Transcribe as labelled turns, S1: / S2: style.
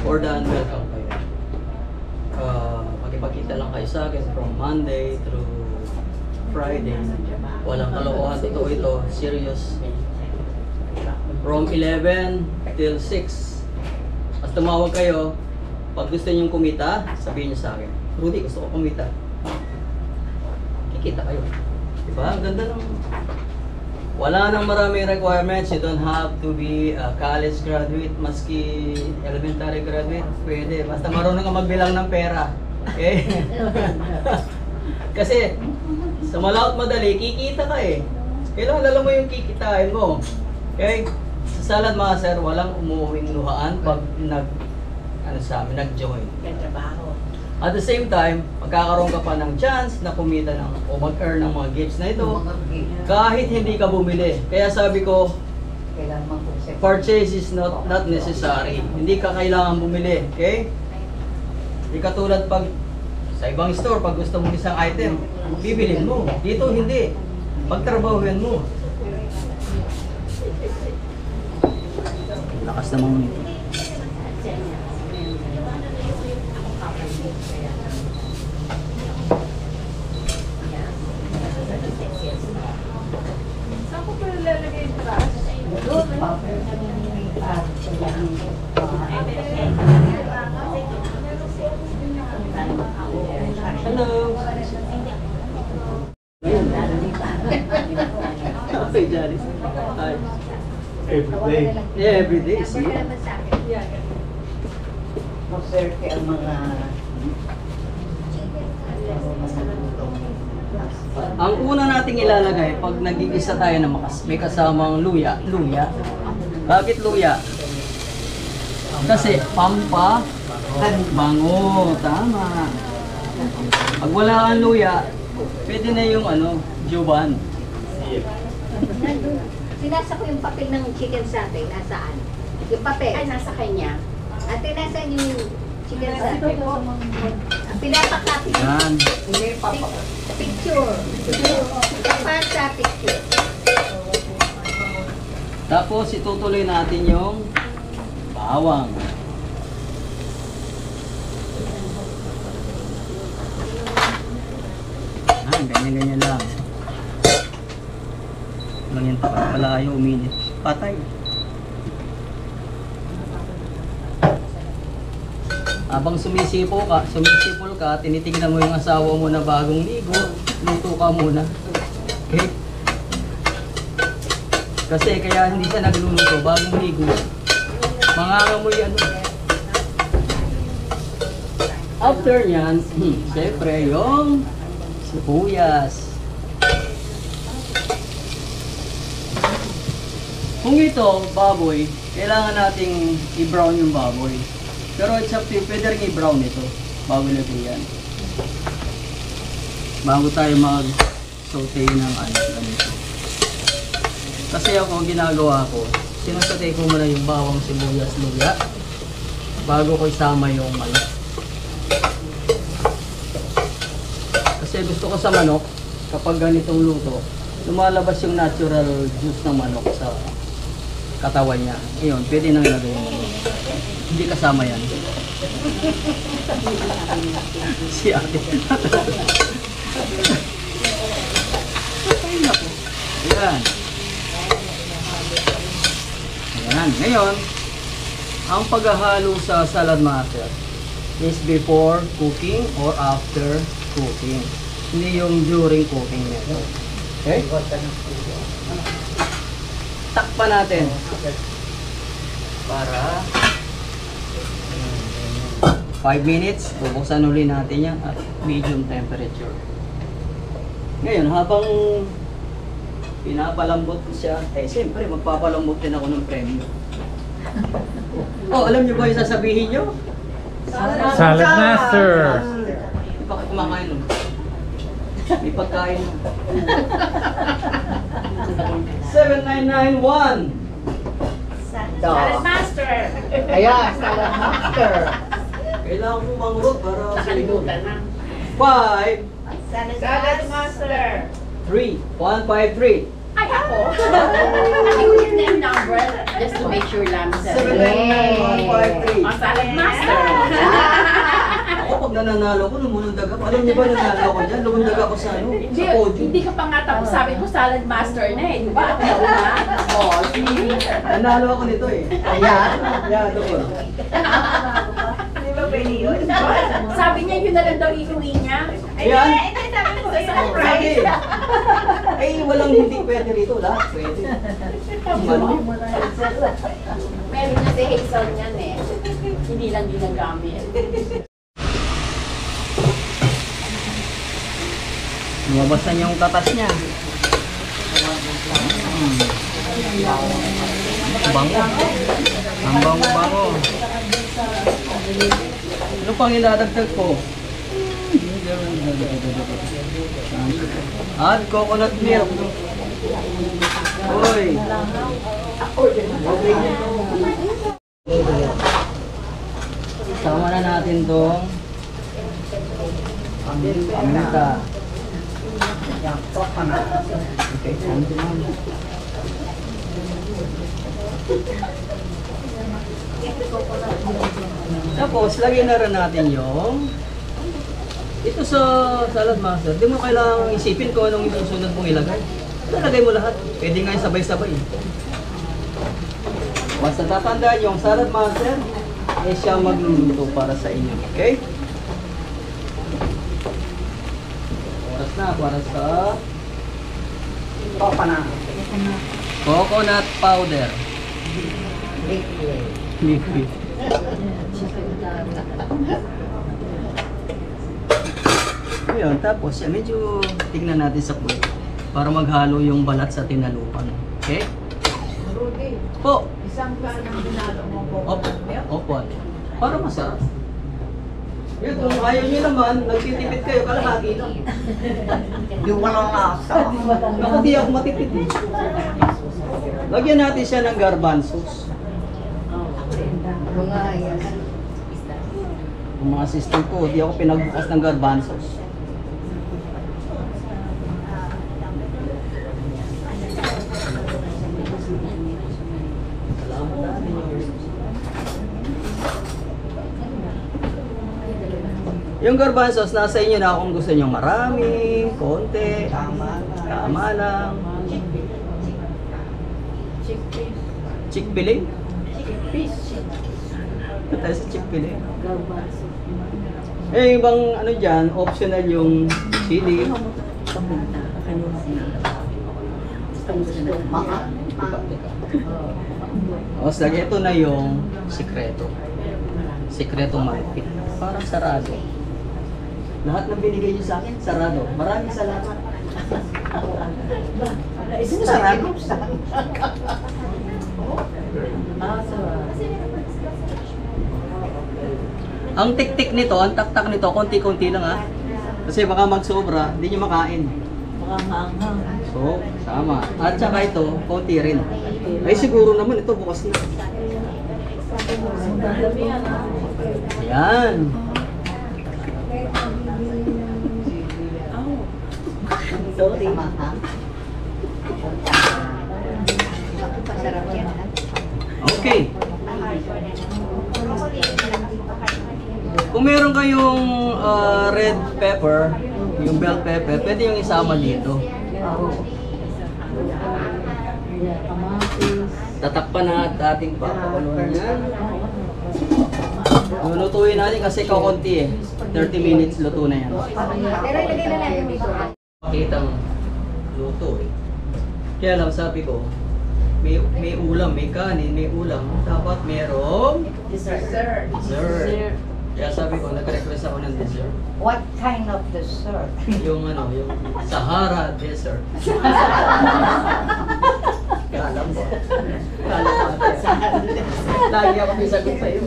S1: more than welcome kayo. Magipagkita lang kayo sa akin from Monday through Friday. Walang kalokohan, totoo ito, serious. From 11 till 6. As tumawag kayo, pag gusto niyo kumita, sabihin niyo sa akin, Rudy, gusto ko kumita. Kikita kayo. Diba? Ang ganda ng... Wala nang maraming requirements. You don't have to be a college graduate, maski elementary graduate. Pwede. Basta marunong ka magbilang ng pera. Okay? Kasi, sa malaot madali, kikita ka eh. Kailangan alam mo yung kikitain mo. Okay? Sa Salad Master, walang umuwing luhaan pag nag-join.
S2: Trabaho.
S1: At the same time, magkakaroon ka pa ng chance na kumita o mag-earn ng mga gifts na ito kahit hindi ka bumili. Kaya sabi ko, purchase is not necessary. Hindi ka kailangan bumili. Okay? Hindi katulad pag sa ibang store, pag gusto mo isang item, bibilin mo. Dito hindi. Pagtrabahuin mo. Lakas namang nito.
S2: Saan ko pa lalagay yung trash?
S1: Hello! Okay, Janice. Hi.
S3: Every day.
S1: Yeah, every day, see?
S2: Observe ang mga
S1: Ang una nating ilalagay, pag nag-iisa tayo na may kasamang luya. Luya. Bakit luya? Kasi bango. Tama. Pag wala kang luya, pwede na yung juban.
S4: Sinasa ko yung papel ng chicken satay. Nasaan? Yung papel.
S2: ay nasa kanya.
S4: Ate, nasaan yung chicken satay po? Pinapak natin yung
S1: Yan.
S4: picture. Dapat sa picture.
S1: Tapos itutuloy natin yung bawang. Ganyan-ganyan lang. Ganyan pala ayaw uminit. Patay. Habang sumisipol ka, tinitignan mo yung asawa mo na bagong ligo, luto ka muna. Okay? Kasi kaya hindi siya nagluluto, bagong ligo. Mangangamoy After nyan, siyempre yung sibuyas. Kung ito, baboy, kailangan nating i-brown yung baboy. Pero it's up to you, pwede rin i-brown ito bago lagay yan. Bago tayo mag-saute ng ganito. Kasi ako, ginagawa ko, sinasatay ko muna yung bawang, sibuyas, luya bago ko isama yung manok. Kasi gusto ko sa manok, kapag ganitong luto, lumalabas yung natural juice ng manok sa katawan niya. Ngayon, pwede nang ilagay yung manok. Hindi kasama yan. Si ate. Ayan. Ayan. Ngayon, ang paghahalo sa Salad Master is before cooking or after cooking. Hindi yung during cooking nito. Okay? Takpan natin. Para 5 minutes, bubuksan ulit natin yan at medium temperature. Ngayon, habang pinapalambot ko siya, siyempre magpapalambot din ako ng premyo. Alam niyo ba yung sasabihin niyo?
S3: Salad Master!
S1: Hindi pa kayo kumakain nun. May pagkain nun. 7991!
S2: Salad Master!
S4: Ayan, Salad Master.
S1: Kailangan mo mangrot para
S2: Nakalimutan na.
S1: 5,
S2: Salad Master!
S1: 3, 1, 5, 3.
S2: Ay, ako? Ulit na yung number just to make sure lang.
S1: 799-153.
S2: Ang salad master.
S1: Ako pag nananalo ko, lumundag ako. Alam niyo ba nanalo ako dyan? Lumundag ako sa ano?
S2: Hindi,
S1: Sa podium.
S2: hindi ka pa nga tapos. Sabi ko salad master na eh. Di ba? Ako na. Oh, see?
S1: Nanalo ako nito eh.
S2: Ayan.
S1: Yan, ito po.
S2: Di ba pwede yun? Sabi niya yun na lang daw iuwi niya.
S1: Ayan.
S2: Sabi ko sa
S1: Sabi,
S2: surprise.
S1: ay walang hindi pwede rito. Lahat pwede.
S2: Meron na si Hazel niyan eh. Hindi lang ginagamit.
S1: Lumabas na yung tatas niya. Bango. Ang bango-bango. Ano pang iladagdag ko? At coconut milk. Uy. Sama na natin tong paminta. Okay, santo naman. Tapos, lagyan na rin natin yung ito sa salad master. Di mo kailangang isipin kung anong susunod mong ilagay. Ilagay mo lahat. Pwede nga yung sabay-sabay. Basta tatandaan yung salad master, eh siya magluluto para sa inyo. Okay? Oras na para sa coconut powder. Liquid. Ayun, tapos yan, medyo tignan natin sa puwet para maghalo yung balat sa tinalupan. Okay? Po.
S2: Isang ka ng binalo mo po.
S1: Opo. Opo. Para masarap. Yun, kung ayaw nyo naman, nagtitipid kayo, kalahati lang.
S2: Yung walang lasa.
S1: Ako di ako matipid eh. Lagyan natin siya ng garbanzos.
S2: Mga yan.
S1: Yung mga sister ko, di ako pinagbukas ng garbanzos. Yung garbanzos, nasa inyo na kung gusto nyo marami, konti, tama lang. Chickpea? Ito tayo sa chickpea. Eh, ibang ano dyan, optional yung chili. O, lagi ito na yung sikreto. Sikreto malupit. Parang sarado. Lahat ng binigay niyo sa akin, sarado. Maraming salamat. Sino sarado? Ang tik-tik nito, ang tak-tak nito, konti-konti lang ha. Kasi baka magsobra, hindi nyo makain. So, sama. At saka ito, konti rin. Ay siguro naman ito bukas na. Ayan.
S2: Sorry.
S4: Masarap yan, ha?
S1: Okay. Kung meron kayong red pepper, yung bell pepper, pwede yung isama dito. Tatakpan na at ating pakakuluan yan. Lulutuin natin kasi kakunti eh. 30 minutes luto na yan.
S4: Pero ilagay na natin dito.
S1: Makitang luto eh. Kaya lang sabi ko, may ulam, may kanin, may ulam. Dapat merong
S2: Dessert.
S1: dessert. Kaya sabi ko, nag-request ako ng dessert.
S2: What kind of dessert?
S1: Yung ano, yung Sahara Desert. Kala mo. Kala mo. Lagi ako may sagot sa'yo.